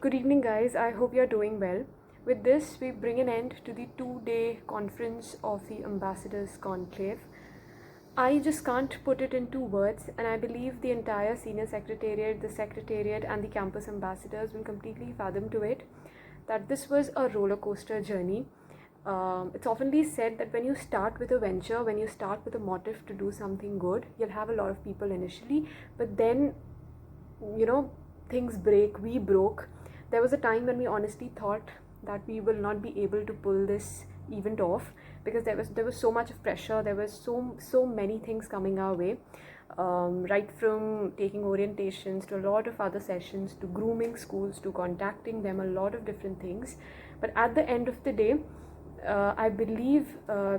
Good evening, guys. I hope you're doing well. With this, we bring an end to the 2-day conference of the Ambassadors Conclave. I just can't put it into words, and I believe the entire senior secretariat, the secretariat, and the campus ambassadors will completely fathom to it that this was a roller coaster journey. It's oftenly said that when you start with a venture, when you start with a motive to do something good, you'll have a lot of people initially, but then, things break. We broke. There was a time when we honestly thought that we will not be able to pull this event off because there was so much of pressure. There was so many things coming our way, right from taking orientations to a lot of other sessions to grooming schools to contacting them, a lot of different things. But at the end of the day, I believe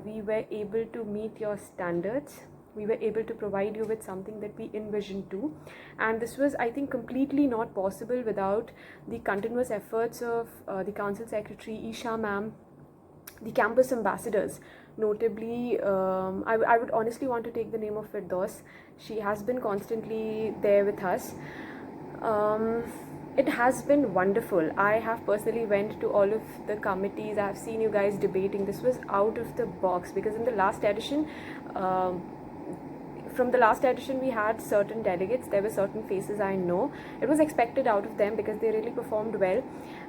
we were able to meet your standards. We were able to provide you with something that we envisioned to, and this was, I think, completely not possible without the continuous efforts of the council secretary Isha ma'am, the campus ambassadors, notably I would honestly want to take the name of Firdaus. She has been constantly there with us. It has been wonderful. I have personally went to all of the committees. I have seen you guys debating. This was out of the box because in the last edition, from the last edition, we had certain delegates. There were certain faces I know. It was expected out of them because they really performed well.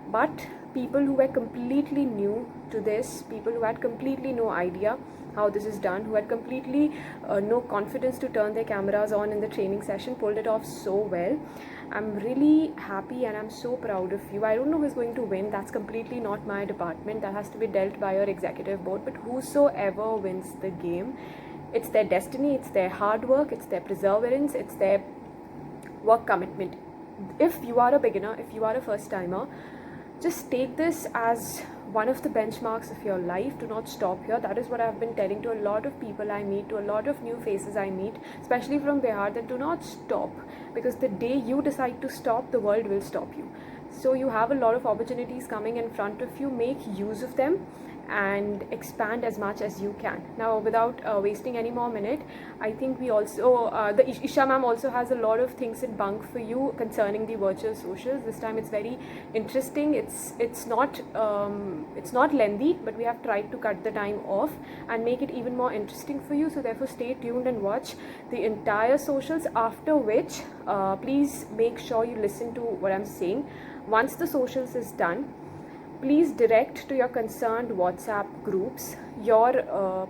But people who were completely new to this, people who had completely no idea how this is done, who had completely no confidence to turn their cameras on in the training session, pulled it off so well. I'm really happy and I'm so proud of you. I don't know who's going to win. That's completely not my department. That has to be dealt by your executive board. But whosoever wins the game, it's their destiny, it's their hard work, it's their perseverance, it's their work commitment. If you are a beginner, if you are a first timer, just take this as one of the benchmarks of your life. Do not stop here. That is what I've been telling to a lot of people I meet, to a lot of new faces I meet, especially from Bihar, that do not stop, because the day you decide to stop, the world will stop you. So you have a lot of opportunities coming in front of you. Make use of them and expand as much as you can. Now, without wasting any more minute, I think we also, the Isha ma'am also has a lot of things in bunk for you concerning the virtual socials. This time it's very interesting. It's not lengthy, but we have tried to cut the time off and make it even more interesting for you. So therefore, stay tuned and watch the entire socials. After which, please make sure you listen to what I'm saying. Once the socials is done, please direct to your concerned WhatsApp groups. Your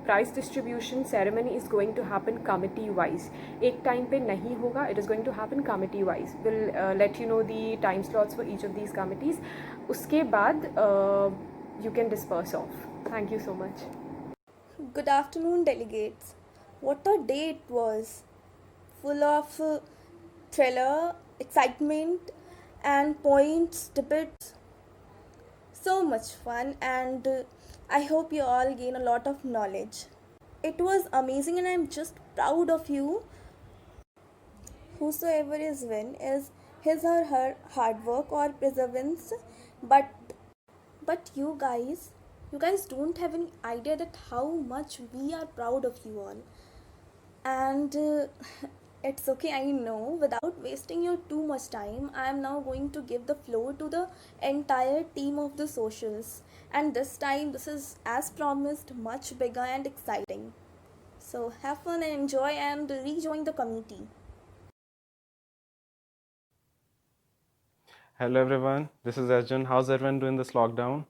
prize distribution ceremony is going to happen committee wise. Ek time pe nahi hoga, it is going to happen committee wise. We'll let you know the time slots for each of these committees. Uske baad you can disperse off. Thank you so much. Good afternoon, delegates. What a day it was, full of thriller, excitement, and points, debates. So much fun, and I hope you all gain a lot of knowledge. It was amazing, and I'm just proud of you. Whosoever is win is his or her hard work or perseverance, but you guys don't have any idea that how much we are proud of you all. And it's okay, I know. Without wasting your too much time, I am now going to give the floor to the entire team of the socials. And this time, this is as promised, much bigger and exciting. So have fun and enjoy and rejoin the committee. Hello everyone, this is Arjun. How's everyone doing this lockdown?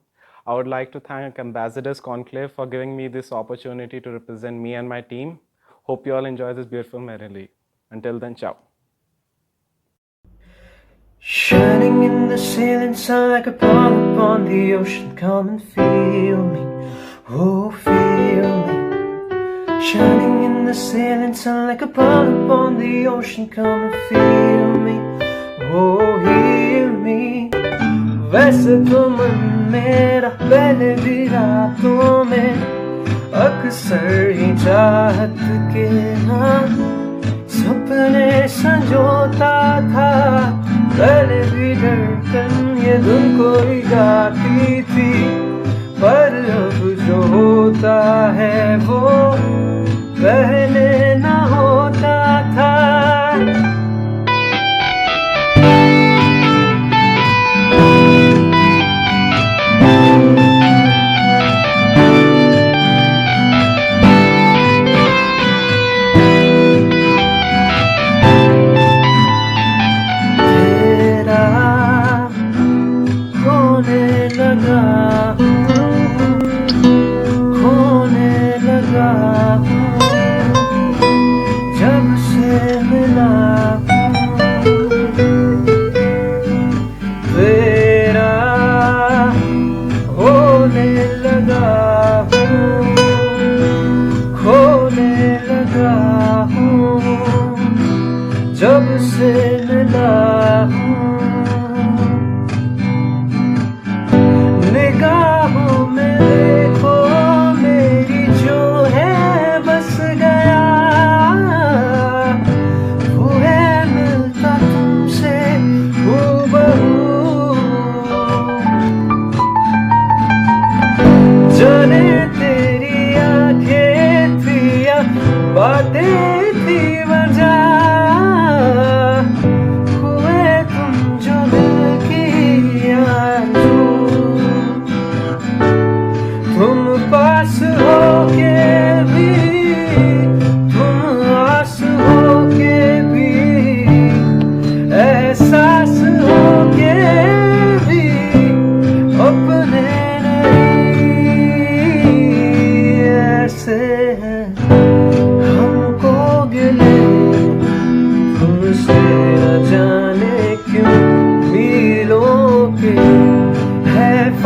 I would like to thank Ambassadors Conclave for giving me this opportunity to represent me and my team. Hope you all enjoy this beautiful merrily. Until then, ciao. Shining in the ceiling sun like a palm upon the ocean. Come and feel me, oh feel me. Shining in the ceiling sun like a palm upon the ocean. Come and feel me, oh hear me. वैसे तो मन मेरा पहले भी रातों में अक्सर ही चाहत के ना सपने संजोता था. पहले भी धड़कन ये धुन कोई गाती थी, पर अब जो होता है वो पहले ना होता था.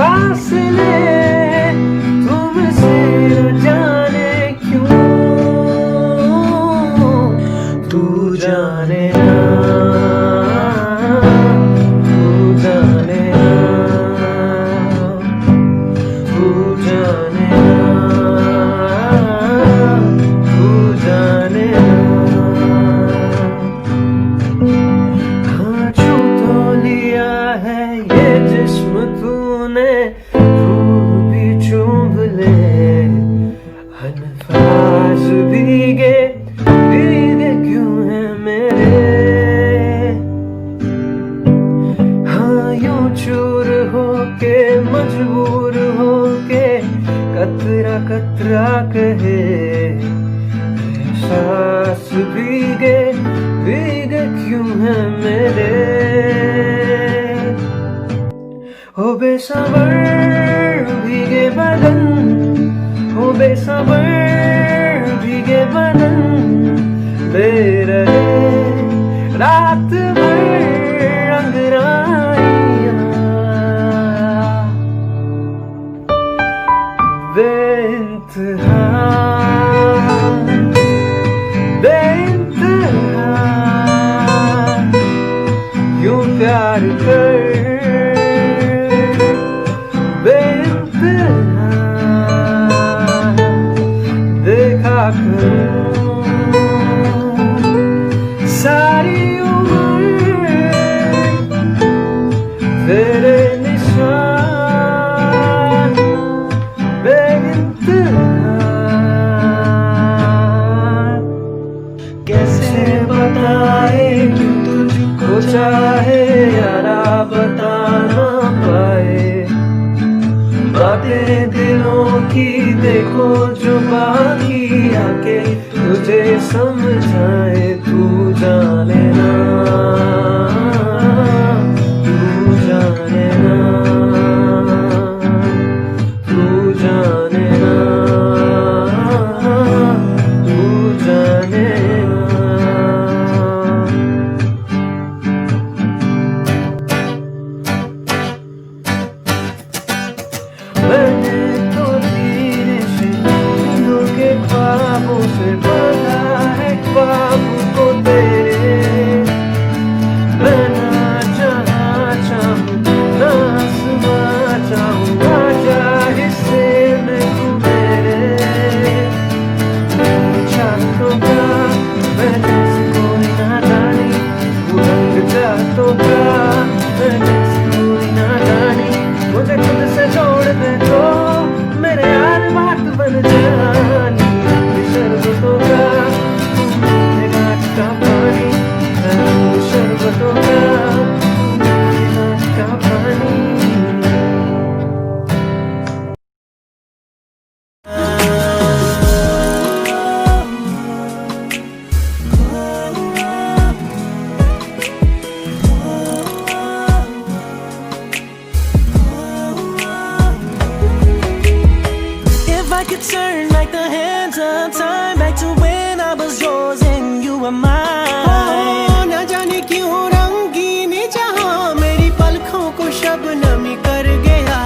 फासले तुमसे न जाने क्यों, तू जाने ना, तू जाने ना, तू जाने ना, तू जाने ना। हाँ छू तो लिया है ये जिस्म तूने, रूह भी चूम ले, अल्फाज भीगे भीगे क्यों है मेरे। हाँ यूं चूर होके मजबूर होके कतरा कतरा कहे, एहसास भीगे भीगे क्यों है मेरे। हो बेसबर भीगे बदन, हो बेसबर भीगे बदन, ले रहे रात भर अंगराइयां, बेइंतहा बेइंतहा यूं प्यार कर, बेइंतहा देखा करूं सारी उम्र तेरे निशान, बेइंतहा कैसे बताए क्यों तुझको चाहे यारा बता ना पाए, बातें दिलों की देखो जो बाकी आके तुझे समझाए, तू जाने ना, तू जाने ना, तू जाने ना, तू जाने ना। मैंने तो धीरे से दिलों के ख्वाबों से बांधा है ख्वाब को तेरे, मैं ना जहाँ चाहूँ ना आसमां चाहूँ, आजा हिस्से में तू मेरे। चाहतों का मैं जैसे कोई नादानी, वो रंग चाहतों का मैं जैसे कोई नादानी, मुझे खुद से जोड़ दे तो मेरे यार बात बन जानी। शरबतों का मेरे घाट का पानी, शरबतों का मेरे घाट का पानी। If I could turn like the hands of time back to when I was yours and you were mine, न जाने क्यों रंगीन जहां मेरी पलकों को शबनमी कर गया।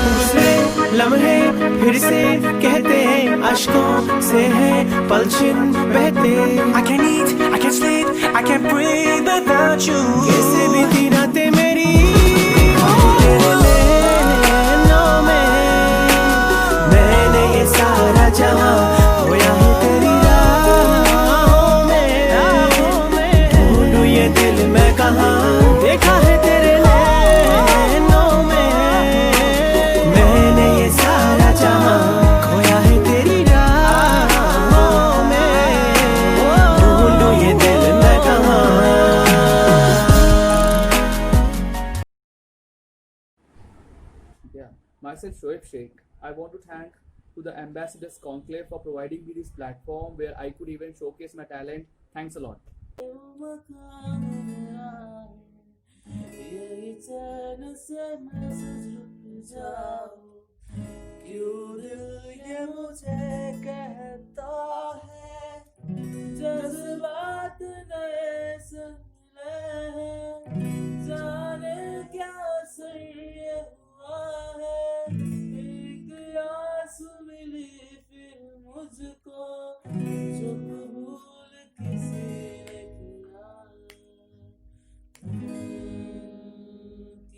दूसरे लम्हे फिर से कहते हैं अश्कों से है पलछिन बहते। I can't eat, I can't sleep, I can't breathe without you। कैसे बीती रातें मेरी तेरे नैनों में, मैंने ये सारा जहां खोया है तेरी राहों में। ढूंढूं ये दिल मैं कहाँ, देखा है तेरे नैनों में, मैंने ये सारा जहां खोया है तेरी राहों में। ढूंढूं ये दिल मैं कहाँ। Yeah, myself Shoaib Sheikh. I want to thank to the Ambassadors Conclave for providing me this platform where I could even showcase my talent. Thanks a lot. यही चैन से मैसेज रुक जाओ, क्यों दिल ये मुझे कहता है, जज्बात नए से मिले हैं, जाने क्या सर ये हुआ है।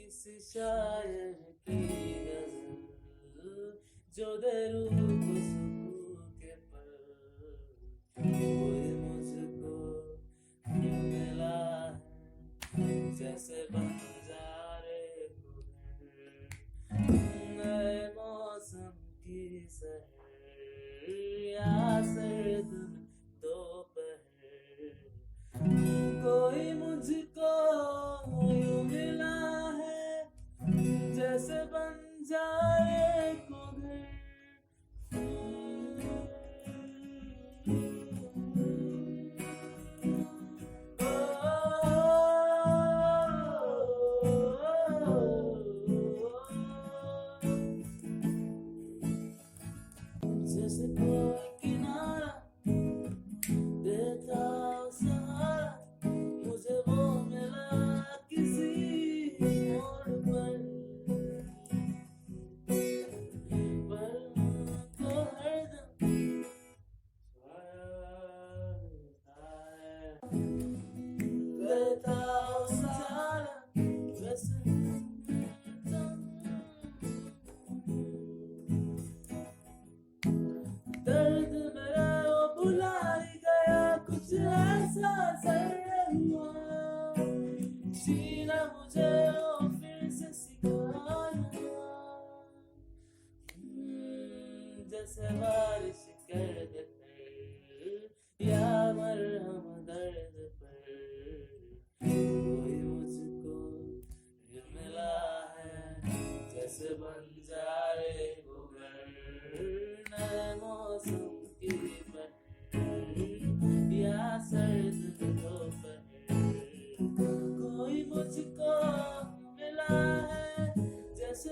किसी शायर की गजल जो दे रूह को सुकून के पल, कोई मुझको यूं मिला है जैसे बंजारे को नए मौसम की सहर या सर्द दोपहर, कोई मुझको यूं मिला है जैसे बंजारे को घर। जैसे कोई किनारा देता सहारा, मुझे वो मिला किसी मोड़ पर तो हरदम करता सहारा वैसे दर्द मेरा वो भुला ही गया, कुछ ऐसा सर हुआ, जीना मुझे वो फिर से सिखाना, जैसे बारिश कर दे या मरहम दर्द पर, कोई मुझको ये मिला है जैसे बंजारे को घर, नए मौसम की पहर या सर्द दोपहर, कोई मुझको मिला है जैसे